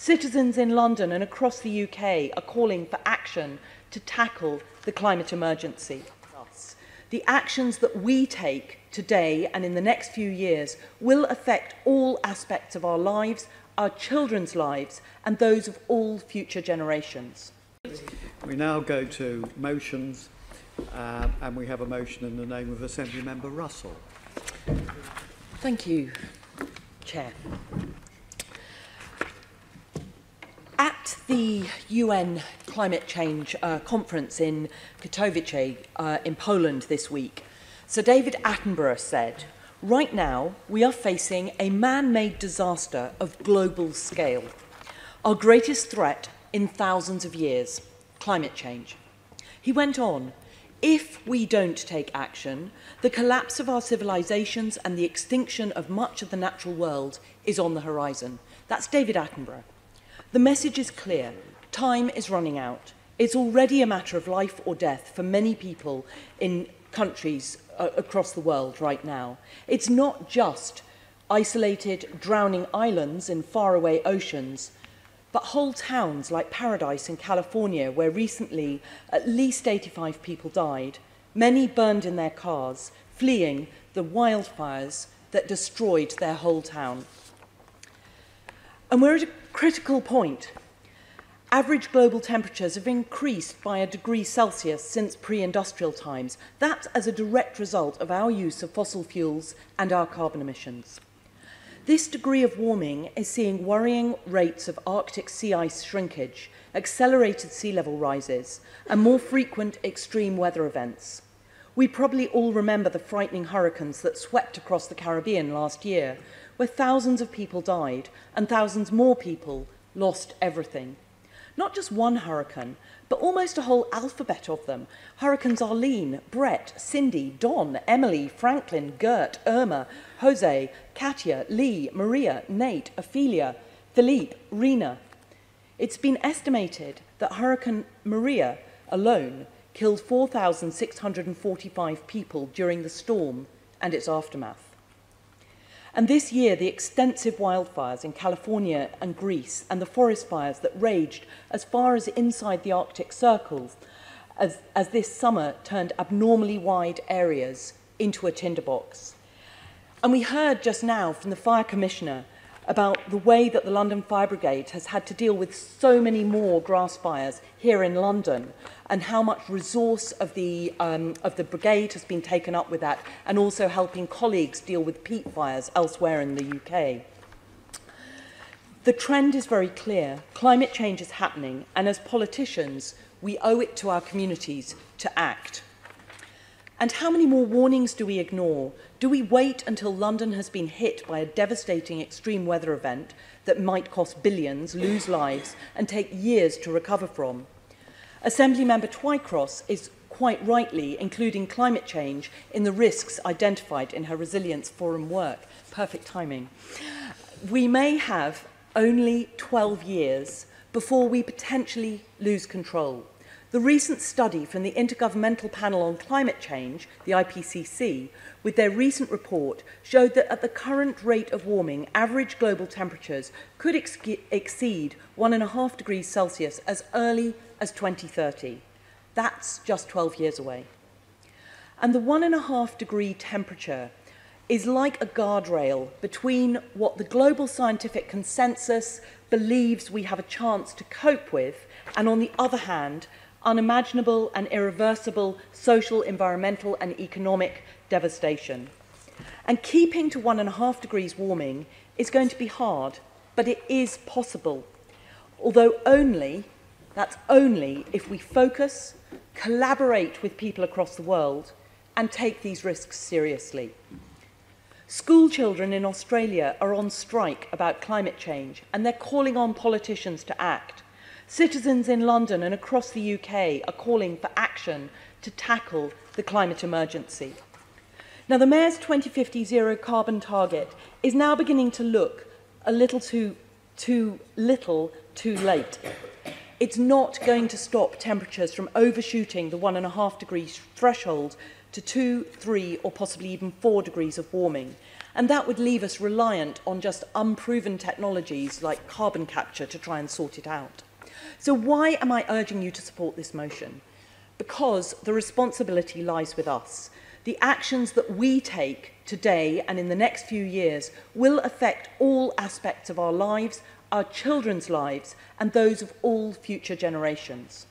Citizens in London and across the UK are calling for action to tackle the climate emergency. The actions that we take today and in the next few years will affect all aspects of our lives, our children's lives, and those of all future generations. We now go to motions, and we have a motion in the name of Assembly Member Russell. Thank you, Chair. At the UN climate change conference in Katowice in Poland this week, Sir David Attenborough said, "Right now, we are facing a man-made disaster of global scale. Our greatest threat in thousands of years, climate change." He went on, "If we don't take action, the collapse of our civilizations and the extinction of much of the natural world is on the horizon." That's David Attenborough. The message is clear. Time is running out. It's already a matter of life or death for many people in countries across the world right now. It's not just isolated, drowning islands in faraway oceans, but whole towns like Paradise in California, where recently at least 85 people died, many burned in their cars, fleeing the wildfires that destroyed their whole town. And we're at a critical point. Average global temperatures have increased by 1 degree Celsius since pre-industrial times. That's as a direct result of our use of fossil fuels and our carbon emissions. This degree of warming is seeing worrying rates of Arctic sea ice shrinkage, accelerated sea level rises, and more frequent extreme weather events. We probably all remember the frightening hurricanes that swept across the Caribbean last year, where thousands of people died and thousands more people lost everything. Not just one hurricane, but almost a whole alphabet of them. Hurricanes Arlene, Brett, Cindy, Don, Emily, Franklin, Gert, Irma, Jose, Katia, Lee, Maria, Nate, Ophelia, Philippe, Rena. It's been estimated that Hurricane Maria alone killed 4,645 people during the storm and its aftermath. And this year, the extensive wildfires in California and Greece and the forest fires that raged as far as inside the Arctic Circle as this summer turned abnormally wide areas into a tinderbox. And we heard just now from the Fire Commissioner about the way that the London Fire Brigade has had to deal with so many more grass fires here in London, and how much resource of the brigade has been taken up with that, and also helping colleagues deal with peat fires elsewhere in the UK. The trend is very clear. Climate change is happening, and as politicians, we owe it to our communities to act. And how many more warnings do we ignore? Do we wait until London has been hit by a devastating extreme weather event that might cost billions, lose lives, and take years to recover from? Assembly Member Twycross is quite rightly including climate change in the risks identified in her Resilience Forum work. Perfect timing. We may have only 12 years before we potentially lose control. The recent study from the Intergovernmental Panel on Climate Change, the IPCC, with their recent report, showed that at the current rate of warming, average global temperatures could exceed 1.5 degrees Celsius as early as 2030. That's just 12 years away. And the 1.5 degree temperature is like a guardrail between what the global scientific consensus believes we have a chance to cope with, and on the other hand, unimaginable and irreversible social, environmental and economic devastation. And keeping to 1.5 degrees warming is going to be hard, but it is possible. Although that's only if we focus, collaborate with people across the world and take these risks seriously. School children in Australia are on strike about climate change, and they're calling on politicians to act. Citizens in London and across the UK are calling for action to tackle the climate emergency. Now, the Mayor's 2050 zero carbon target is now beginning to look a little too little too late. It's not going to stop temperatures from overshooting the 1.5 degree threshold to 2, 3, or possibly even 4 degrees of warming. and that would leave us reliant on just unproven technologies like carbon capture to try and sort it out. So why am I urging you to support this motion? Because the responsibility lies with us. The actions that we take today and in the next few years will affect all aspects of our lives, our children's lives, and those of all future generations.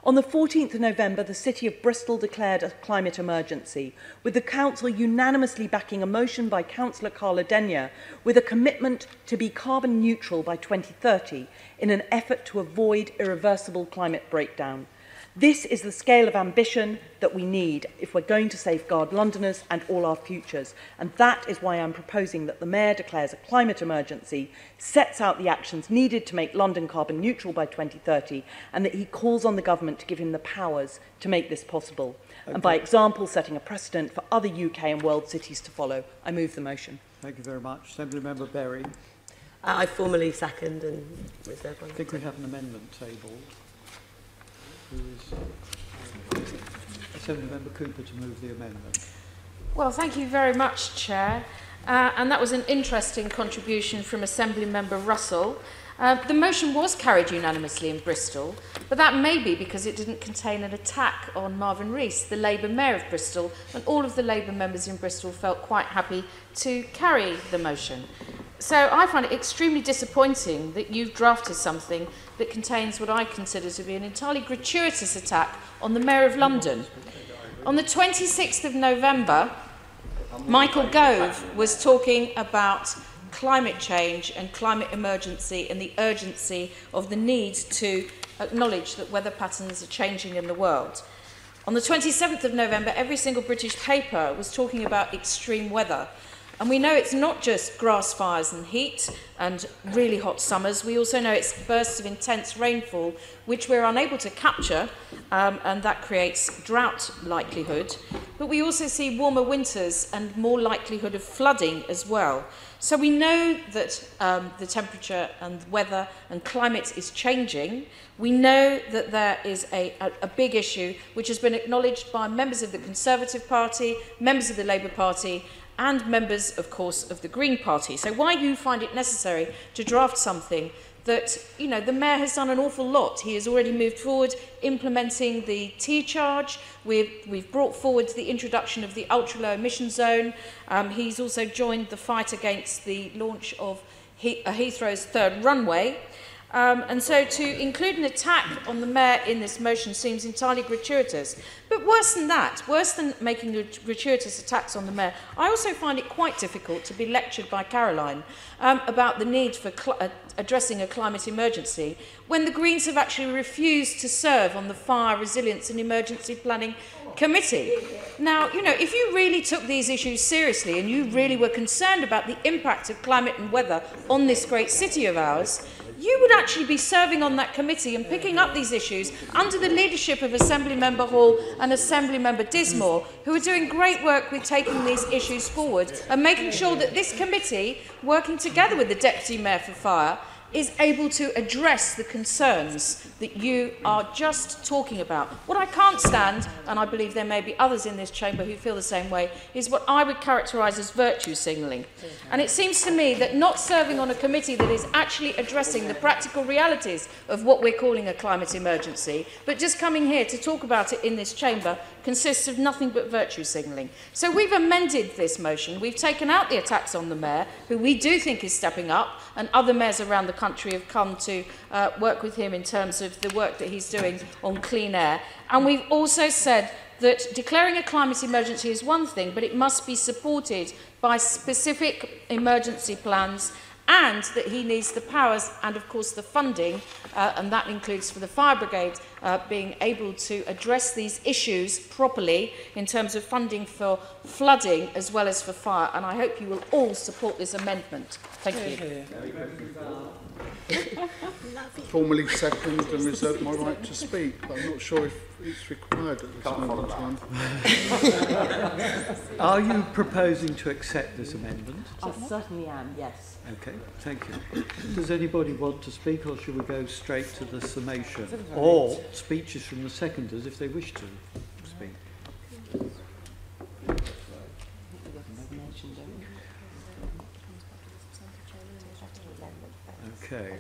On the 14th of November, the City of Bristol declared a climate emergency, with the Council unanimously backing a motion by Councillor Carla Denyer with a commitment to be carbon neutral by 2030 in an effort to avoid irreversible climate breakdown. This is the scale of ambition that we need if we're going to safeguard Londoners and all our futures. And that is why I'm proposing that the Mayor declares a climate emergency, sets out the actions needed to make London carbon neutral by 2030, and that he calls on the government to give him the powers to make this possible. Okay. And by example, setting a precedent for other UK and world cities to follow. I move the motion. Thank you very much. Assemblymember Berry. I formally second and reserve. I think we have an amendment tabled. Who is Assemblymember Cooper to move the amendment? Well, thank you very much, Chair. And that was an interesting contribution from Assemblymember Russell. The motion was carried unanimously in Bristol, but that may be because it didn't contain an attack on Marvin Rees, the Labour Mayor of Bristol, and all of the Labour members in Bristol felt quite happy to carry the motion. So I find it extremely disappointing that you've drafted something that contains what I consider to be an entirely gratuitous attack on the Mayor of London. On the 26th of November, Michael Gove was talking about climate change and climate emergency and the urgency of the need to acknowledge that weather patterns are changing in the world. On the 27th of November, every single British paper was talking about extreme weather. And we know it's not just grass fires and heat and really hot summers. We also know it's bursts of intense rainfall, which we're unable to capture, and that creates drought likelihood. But we also see warmer winters and more likelihood of flooding as well. So we know that the temperature and weather and climate is changing. We know that there is a big issue which has been acknowledged by members of the Conservative Party, members of the Labour Party, and members, of course, of the Green Party. So why do you find it necessary to draft something that, you know, the Mayor has done an awful lot. He has already moved forward implementing the T-charge. We've brought forward the introduction of the ultra-low emission zone. He's also joined the fight against the launch of Heathrow's third runway. And so to include an attack on the Mayor in this motion seems entirely gratuitous. But worse than that, worse than making gratuitous attacks on the Mayor, I also find it quite difficult to be lectured by Caroline about the need for addressing a climate emergency when the Greens have actually refused to serve on the Fire, Resilience and Emergency Planning Committee. Now, you know, if you really took these issues seriously and you really were concerned about the impact of climate and weather on this great city of ours, you would actually be serving on that committee and picking up these issues under the leadership of Assemblymember Hall and Assemblymember Dismore, who are doing great work with taking these issues forward and making sure that this committee, working together with the Deputy Mayor for Fire, is able to address the concerns that you are just talking about. What I can't stand, and I believe there may be others in this chamber who feel the same way, is what I would characterise as virtue signalling. And it seems to me that not serving on a committee that is actually addressing the practical realities of what we're calling a climate emergency, but just coming here to talk about it in this chamber, consists of nothing but virtue signalling. So we've amended this motion. We've taken out the attacks on the Mayor, who we do think is stepping up, and other mayors around the country have come to work with him in terms of the work that he's doing on clean air. And we've also said that declaring a climate emergency is one thing, but it must be supported by specific emergency plans, and that he needs the powers and, of course, the funding, and that includes for the fire brigade being able to address these issues properly in terms of funding for flooding as well as for fire. And I hope you will all support this amendment. Thank you. Formally second and reserve my right to speak, but I'm not sure if it's required at this moment in time. Are you proposing to accept this amendment? I certainly am, yes. Okay, thank you. Does anybody want to speak, or should we go straight to the summation? Or speeches from the seconders if they wish to speak? Okay,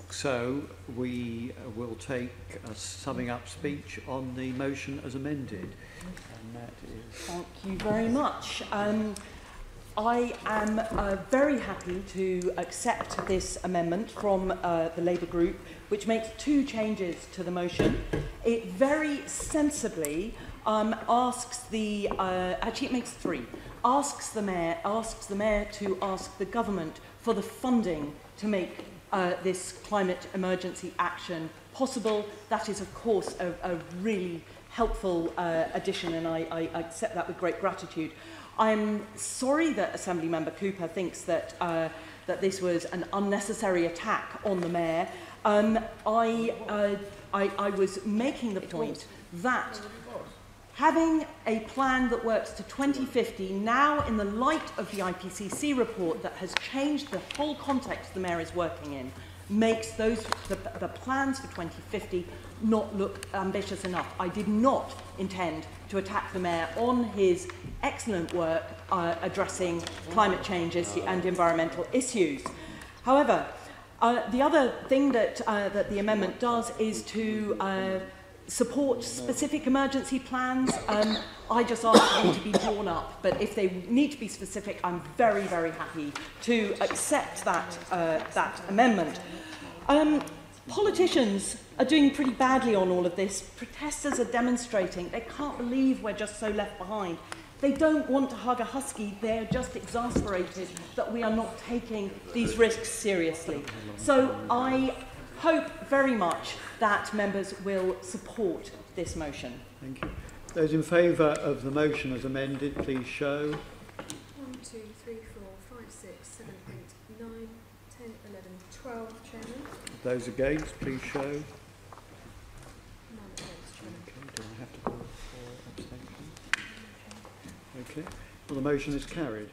so we will take a summing up speech on the motion as amended. And that is... Thank you very much. I am very happy to accept this amendment from the Labour group, which makes 2 changes to the motion. It very sensibly asks the, actually it makes 3, asks the mayor to ask the government for the funding to make this climate emergency action possible. That is, of course, a really helpful addition, and I accept that with great gratitude. I'm sorry that Assemblymember Cooper thinks that that this was an unnecessary attack on the mayor. I was making the point that having a plan that works to 2050 now, in the light of the IPCC report that has changed the whole context the mayor is working in, makes the plans for 2050 not look ambitious enough. I did not intend to attack the mayor on his excellent work addressing climate changes and environmental issues. However, the other thing that the amendment does is to support specific emergency plans. I just ask them to be drawn up, but if they need to be specific, I'm very, very happy to accept that amendment. Politicians are doing pretty badly on all of this. Protesters are demonstrating. They can't believe we're just so left behind. They don't want to hug a husky. They're just exasperated that we are not taking these risks seriously. So I hope very much that members will support this motion. Thank you. Those in favour of the motion as amended, please show. 1, 2, 3, 4, 5, 6, 7, 8, 9, 10, 11, 12, Chairman. Those against, please show. None against, Chairman. Okay, do I have to call for abstention? Okay. Well, the motion is carried.